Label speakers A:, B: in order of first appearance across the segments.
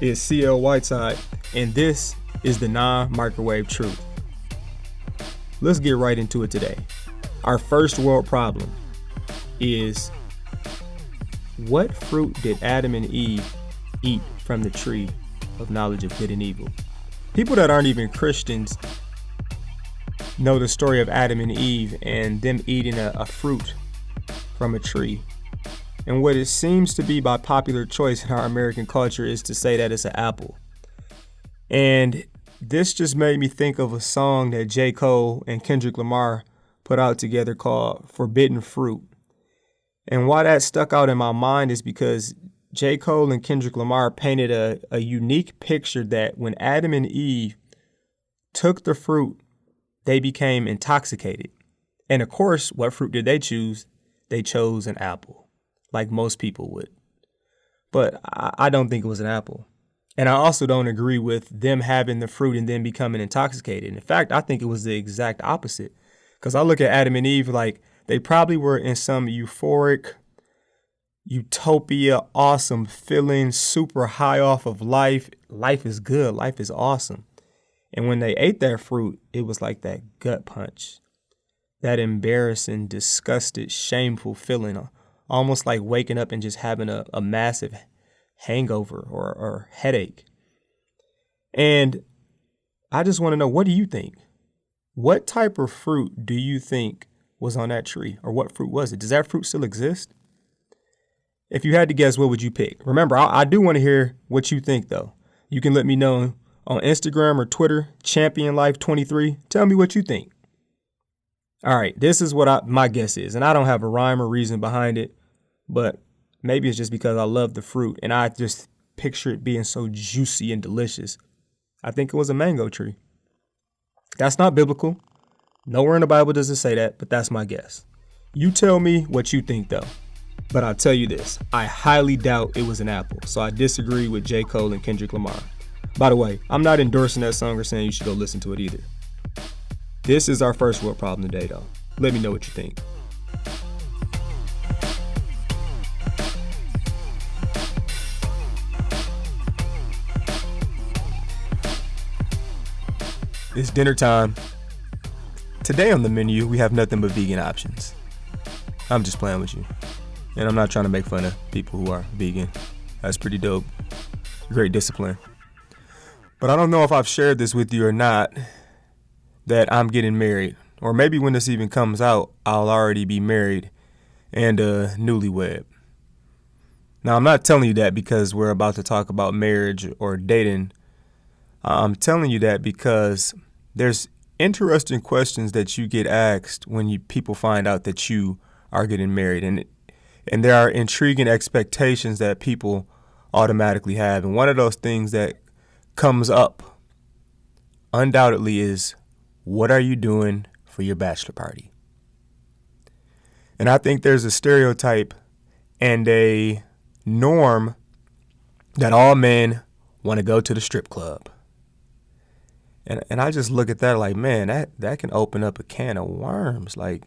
A: is CL Whiteside, and this is the Non-Microwave Truth. Let's get right into it today. Our first world problem is, what fruit did Adam and Eve eat from the tree of knowledge of good and evil? People that aren't even Christians know the story of Adam and Eve and them eating a fruit from a tree. And what it seems to be by popular choice in our American culture is to say that it's an apple. And this just made me think of a song that J. Cole and Kendrick Lamar put out together called Forbidden Fruit. And why that stuck out in my mind is because J. Cole and Kendrick Lamar painted a unique picture that when Adam and Eve took the fruit, they became intoxicated. And of course, what fruit did they choose? They chose an apple, like most people would. But I don't think it was an apple. And I also don't agree with them having the fruit and then becoming intoxicated. In fact, I think it was the exact opposite. Because I look at Adam and Eve like they probably were in some euphoric, utopia, awesome feeling, super high off of life. Life is good. Life is awesome. And when they ate that fruit, it was like that gut punch, that embarrassing, disgusted, shameful feeling, almost like waking up and just having a massive hangover or headache. And I just want to know, what do you think? What type of fruit do you think was on that tree? Or what fruit was it? Does that fruit still exist? If you had to guess, what would you pick? Remember, I do want to hear what you think, though. You can let me know on Instagram or Twitter, ChampionLife23. Tell me what you think. All right, this is what my guess is. And I don't have a rhyme or reason behind it, but maybe it's just because I love the fruit and I just picture it being so juicy and delicious. I think it was a mango tree. That's not biblical. Nowhere in the Bible does it say that, but that's my guess. You tell me what you think, though. But I'll tell you this, I highly doubt it was an apple. So I disagree with J. Cole and Kendrick Lamar. By the way, I'm not endorsing that song or saying you should go listen to it either. This is our first world problem today, though. Let me know what you think. It's dinner time. Today on the menu, we have nothing but vegan options. I'm just playing with you. And I'm not trying to make fun of people who are vegan. That's pretty dope. Great discipline. But I don't know if I've shared this with you or not, that I'm getting married. Or maybe when this even comes out, I'll already be married and newlywed. Now, I'm not telling you that because we're about to talk about marriage or dating. I'm telling you that because there's interesting questions that you get asked when people find out that you are getting married. And there are intriguing expectations that people automatically have. And one of those things that comes up undoubtedly is, what are you doing for your bachelor party? And I think there's a stereotype and a norm that all men want to go to the strip club. And I just look at that like, man, that can open up a can of worms. Like,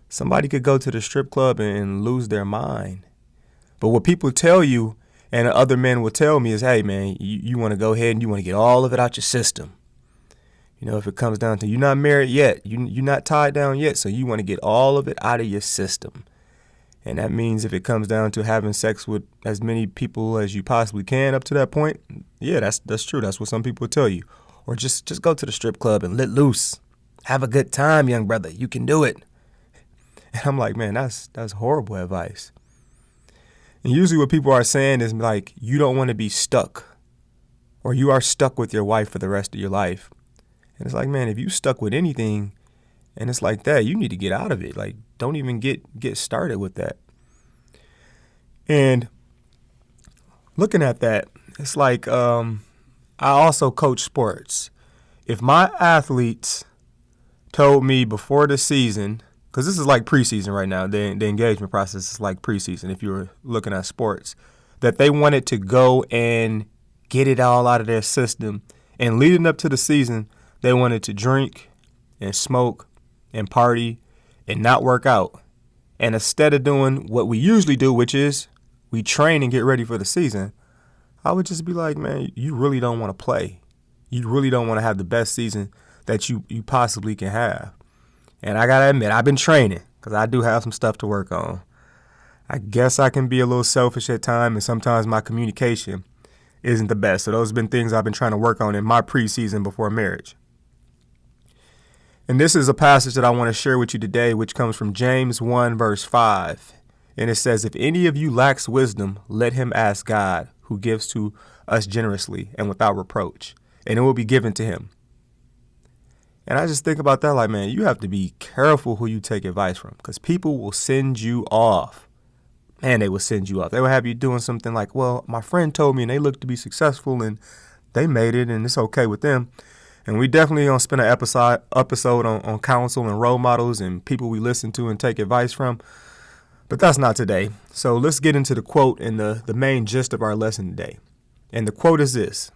A: somebody could go to the strip club and lose their mind. But what people tell you and other men will tell me is, hey, man, you want to go ahead and you want to get all of it out your system. You know, if it comes down to you're not married yet, you're not tied down yet, so you want to get all of it out of your system. And that means if it comes down to having sex with as many people as you possibly can up to that point, yeah, that's true. That's what some people tell you. Or just go to the strip club and let loose. Have a good time, young brother. You can do it. And I'm like, man, that's horrible advice. And usually what people are saying is like, you don't want to be stuck, or you are stuck with your wife for the rest of your life. And it's like, man, if you stuck with anything and it's like that, you need to get out of it. Like, don't even get started with that. And looking at that, it's like, I also coach sports. If my athletes told me before the season, because this is like preseason right now, the engagement process is like preseason if you were looking at sports, that they wanted to go and get it all out of their system. And leading up to the season, they wanted to drink and smoke and party and not work out. And instead of doing what we usually do, which is we train and get ready for the season, I would just be like, man, you really don't want to play. You really don't want to have the best season that you possibly can have. And I got to admit, I've been training because I do have some stuff to work on. I guess I can be a little selfish at times, and sometimes my communication isn't the best. So those have been things I've been trying to work on in my preseason before marriage. And this is a passage that I want to share with you today, which comes from James 1, verse 5. And it says, if any of you lacks wisdom, let him ask God, who gives to us generously and without reproach, and it will be given to him. And I just think about that like, man, you have to be careful who you take advice from, because people will send you off. Man, they will send you off. They will have you doing something like, well, my friend told me and they look to be successful and they made it and it's okay with them. And we definitely going to spend an episode on counsel and role models and people we listen to and take advice from. But that's not today. So let's get into the quote and the main gist of our lesson today. And the quote is this: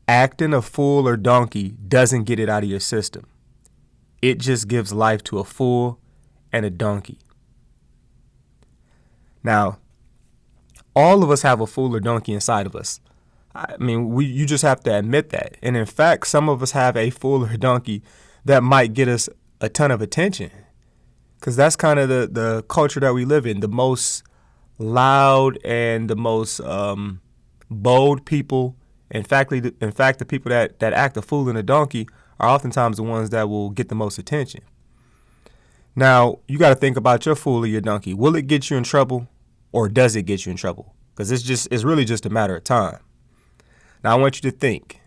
A: acting a fool or donkey doesn't get it out of your system. It just gives life to a fool and a donkey. Now, all of us have a fool or donkey inside of us. I mean, you just have to admit that. And in fact, some of us have a fool or donkey that might get us a ton of attention, because that's kind of the culture that we live in. The most loud and the most bold people, in fact, the people that act a fool and a donkey are oftentimes the ones that will get the most attention. Now, you got to think about your fool or your donkey. Will it get you in trouble, or does it get you in trouble? Because it's really just a matter of time. Now, I want you to think.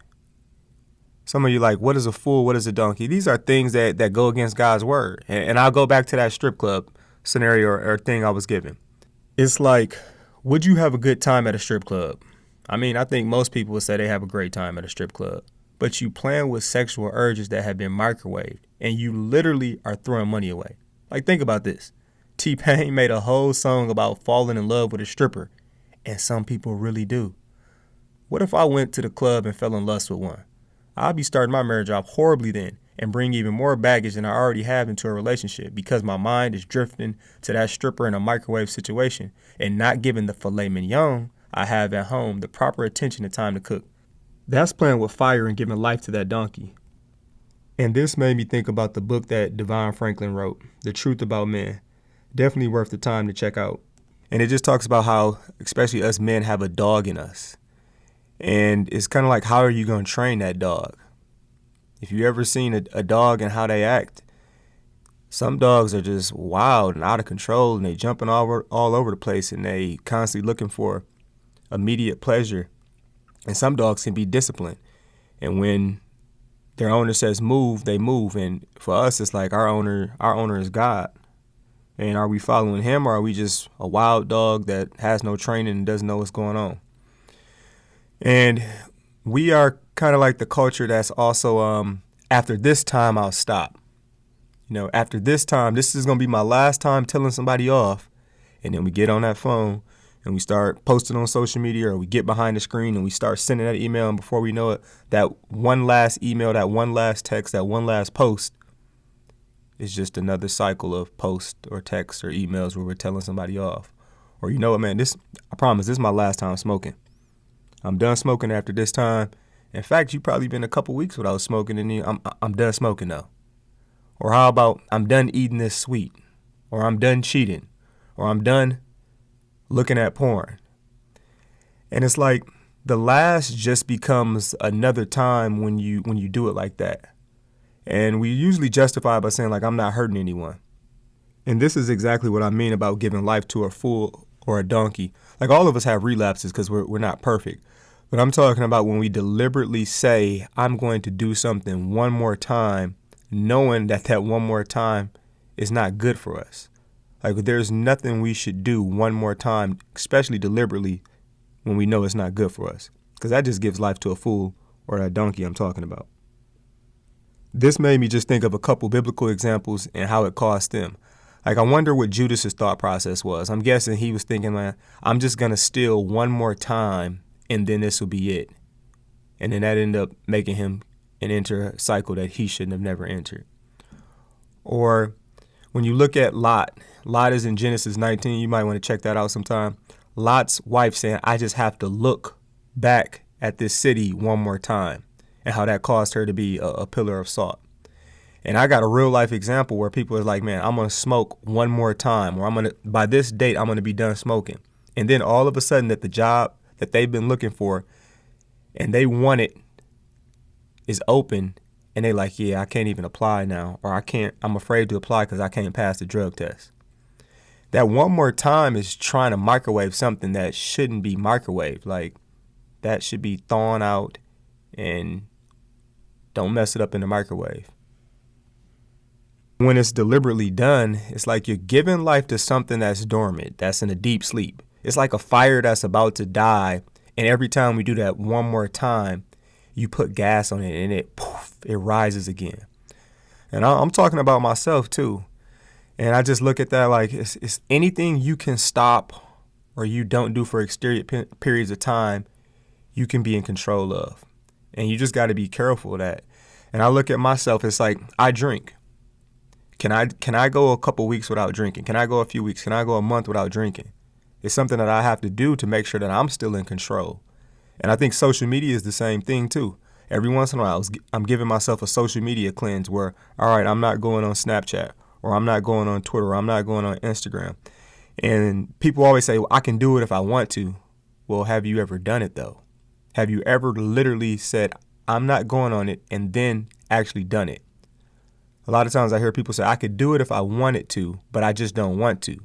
A: Some of you like, what is a fool? What is a donkey? These are things that go against God's word. And I'll go back to that strip club scenario or thing I was given. It's like, would you have a good time at a strip club? I mean, I think most people would say they have a great time at a strip club. But you playing with sexual urges that have been microwaved, and you literally are throwing money away. Like, think about this. T-Pain made a whole song about falling in love with a stripper, and some people really do. What if I went to the club and fell in lust with one? I'd be starting my marriage off horribly then and bring even more baggage than I already have into a relationship, because my mind is drifting to that stripper in a microwave situation and not giving the filet mignon I have at home the proper attention and time to cook. That's playing with fire and giving life to that donkey. And this made me think about the book that Devon Franklin wrote, The Truth About Men. Definitely worth the time to check out. And it just talks about how, especially us men, have a dog in us. And it's kind of like, how are you going to train that dog? If you ever seen a dog and how they act, some dogs are just wild and out of control, and they jumping all over the place, and they constantly looking for immediate pleasure. And some dogs can be disciplined. And when their owner says move, they move. And for us, it's like our owner is God. And are we following him, or are we just a wild dog that has no training and doesn't know what's going on? And we are kind of like the culture that's also, after this time, I'll stop. You know, after this time, this is going to be my last time telling somebody off. And then we get on that phone and we start posting on social media, or we get behind the screen and we start sending that email. And before we know it, that one last email, that one last text, that one last post is just another cycle of posts or texts or emails where we're telling somebody off. Or, you know what, man, I promise, this is my last time smoking. I'm done smoking after this time. In fact, you've probably been a couple weeks without smoking, and I'm done smoking now. Or how about, I'm done eating this sweet, or I'm done cheating, or I'm done looking at porn. And it's like the last just becomes another time when you do it like that. And we usually justify it by saying, like, I'm not hurting anyone. And this is exactly what I mean about giving life to a fool or a donkey. Like, all of us have relapses because we're not perfect. But I'm talking about when we deliberately say, I'm going to do something one more time, knowing that one more time is not good for us. Like, there's nothing we should do one more time, especially deliberately, when we know it's not good for us. Because that just gives life to a fool or a donkey I'm talking about. This made me just think of a couple biblical examples and how it cost them. Like, I wonder what Judas's thought process was. I'm guessing he was thinking, man, I'm just going to steal one more time and then this will be it. And then that ended up making him enter a cycle that he shouldn't have never entered. Or when you look at Lot is in Genesis 19. You might want to check that out sometime. Lot's wife saying, I just have to look back at this city one more time, and how that caused her to be a pillar of salt. And I got a real life example where people are like, man, I'm going to smoke one more time, or by this date, I'm going to be done smoking. And then all of a sudden that the job that they've been looking for and they want it is open, and they like, yeah, I can't even apply now, or I'm afraid to apply because I can't pass the drug test. That one more time is trying to microwave something that shouldn't be microwaved. Like, that should be thawed out, and don't mess it up in the microwave. When it's deliberately done, it's like you're giving life to something that's dormant, that's in a deep sleep. It's like a fire that's about to die, and every time we do that one more time, you put gas on it, and it rises again. And I'm talking about myself too. And I just look at that like it's anything you can stop or you don't do for extended periods of time, you can be in control of. And you just got to be careful of that. And I look at myself, it's like I drink. Can I go a couple weeks without drinking? Can I go a few weeks? Can I go a month without drinking? It's something that I have to do to make sure that I'm still in control. And I think social media is the same thing too. Every once in a while, I'm giving myself a social media cleanse where, all right, I'm not going on Snapchat, or I'm not going on Twitter, or I'm not going on Instagram. And people always say, well, I can do it if I want to. Well, have you ever done it though? Have you ever literally said, I'm not going on it, and then actually done it? A lot of times I hear people say, I could do it if I wanted to, but I just don't want to.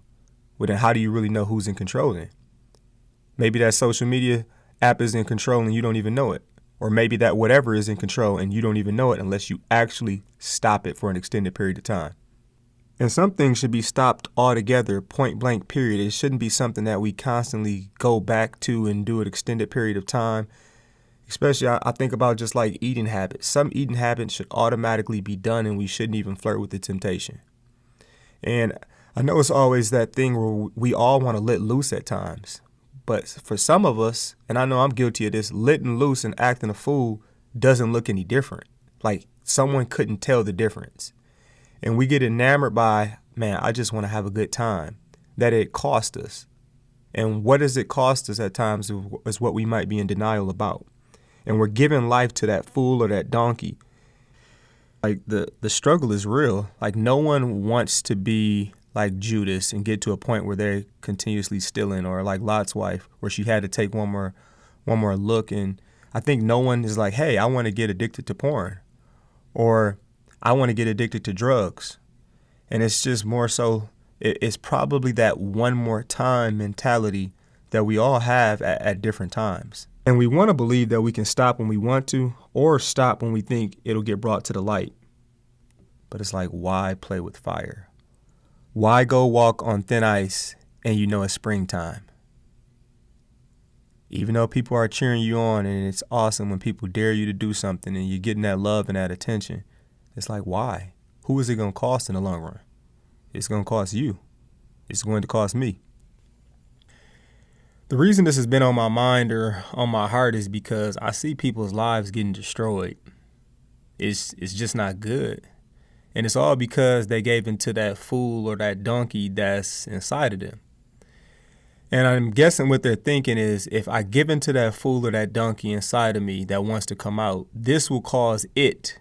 A: Well, then how do you really know who's in control then? Maybe that social media app is in control and you don't even know it. Or maybe that whatever is in control and you don't even know it unless you actually stop it for an extended period of time. And some things should be stopped altogether, point blank, period. It shouldn't be something that we constantly go back to and do an extended period of time. Especially, I think about just like eating habits. Some eating habits should automatically be done, and we shouldn't even flirt with the temptation. And I know it's always that thing where we all want to let loose at times. But for some of us, and I know I'm guilty of this, letting loose and acting a fool doesn't look any different. Like someone couldn't tell the difference. And we get enamored by, man, I just want to have a good time, that it cost us. And what does it cost us at times is what we might be in denial about. And we're giving life to that fool or that donkey. Like the struggle is real. Like no one wants to be like Judas and get to a point where they're continuously stealing, or like Lot's wife, where she had to take one more look. And I think no one is like, hey, I want to get addicted to porn, or I want to get addicted to drugs. And it's just more so, it's probably that one more time mentality that we all have at different times. And we want to believe that we can stop when we want to, or stop when we think it'll get brought to the light. But it's like, why play with fire? Why go walk on thin ice and you know it's springtime? Even though people are cheering you on and it's awesome when people dare you to do something and you're getting that love and that attention, it's like, why? Who is it going to cost in the long run? It's going to cost you. It's going to cost me. The reason this has been on my mind or on my heart is because I see people's lives getting destroyed. It's just not good. And it's all because they gave into that fool or that donkey that's inside of them. And I'm guessing what they're thinking is, if I give into that fool or that donkey inside of me that wants to come out, this will cause it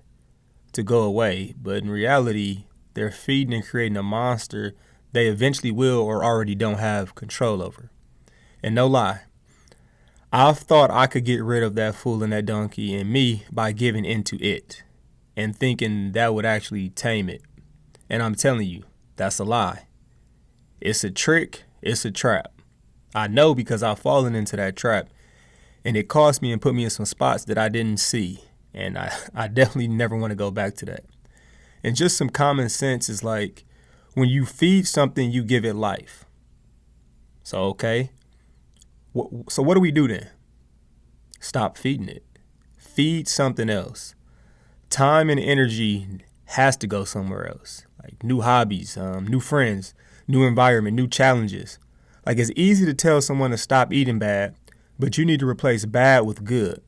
A: to go away. But in reality, they're feeding and creating a monster they eventually will or already don't have control over. And no lie, I've thought I could get rid of that fool and that donkey in me by giving into it and thinking that would actually tame it. And I'm telling you, that's a lie. It's a trick. It's a trap. I know because I've fallen into that trap, and it cost me and put me in some spots that I didn't see. And I definitely never want to go back to that. And just some common sense is like, when you feed something, you give it life. So, okay. So what do we do then? Stop feeding it. Feed something else. Time and energy has to go somewhere else. Like new hobbies, new friends, new environment, new challenges. Like it's easy to tell someone to stop eating bad, but you need to replace bad with good.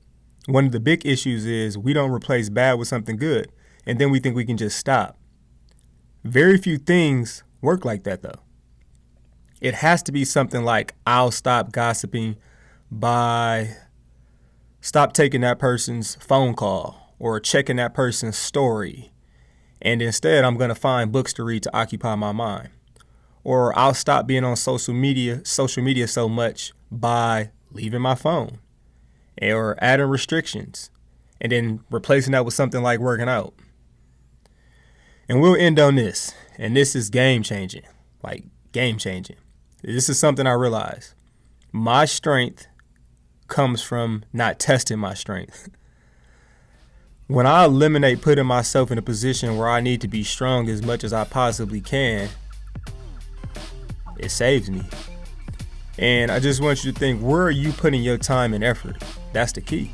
A: One of the big issues is we don't replace bad with something good, and then we think we can just stop. Very few things work like that though. It has to be something like, I'll stop gossiping by stop taking that person's phone call or checking that person's story. And instead, I'm going to find books to read to occupy my mind. Or I'll stop being on social media so much by leaving my phone or adding restrictions and then replacing that with something like working out. And we'll end on this. And this is game changing. This is something I realize. My strength comes from not testing my strength. When I eliminate putting myself in a position where I need to be strong as much as I possibly can, it saves me. And I just want you to think, where are you putting your time and effort? That's the key.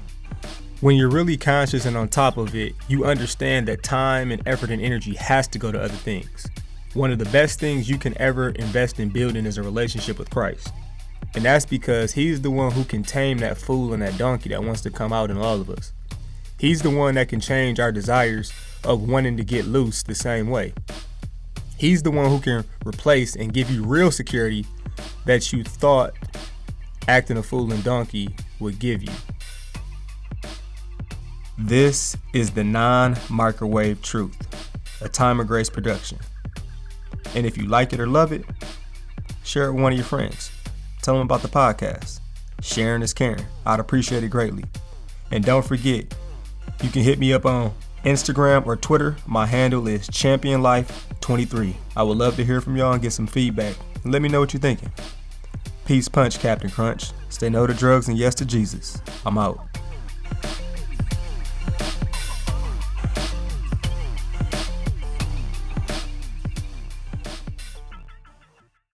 A: When you're really conscious and on top of it, you understand that time and effort and energy has to go to other things. One of the best things you can ever invest in building is a relationship with Christ. And that's because he's the one who can tame that fool and that donkey that wants to come out in all of us. He's the one that can change our desires of wanting to get loose the same way. He's the one who can replace and give you real security that you thought acting a fool and donkey would give you. This is the Non-Microwaved Truth, a Time of Grace production. And if you like it or love it, share it with one of your friends. Tell them about the podcast. Sharing is caring. I'd appreciate it greatly. And don't forget, you can hit me up on Instagram or Twitter. My handle is ChampionLife23. I would love to hear from y'all and get some feedback. And let me know what you're thinking. Peace punch, Captain Crunch. Stay no to drugs and yes to Jesus. I'm out.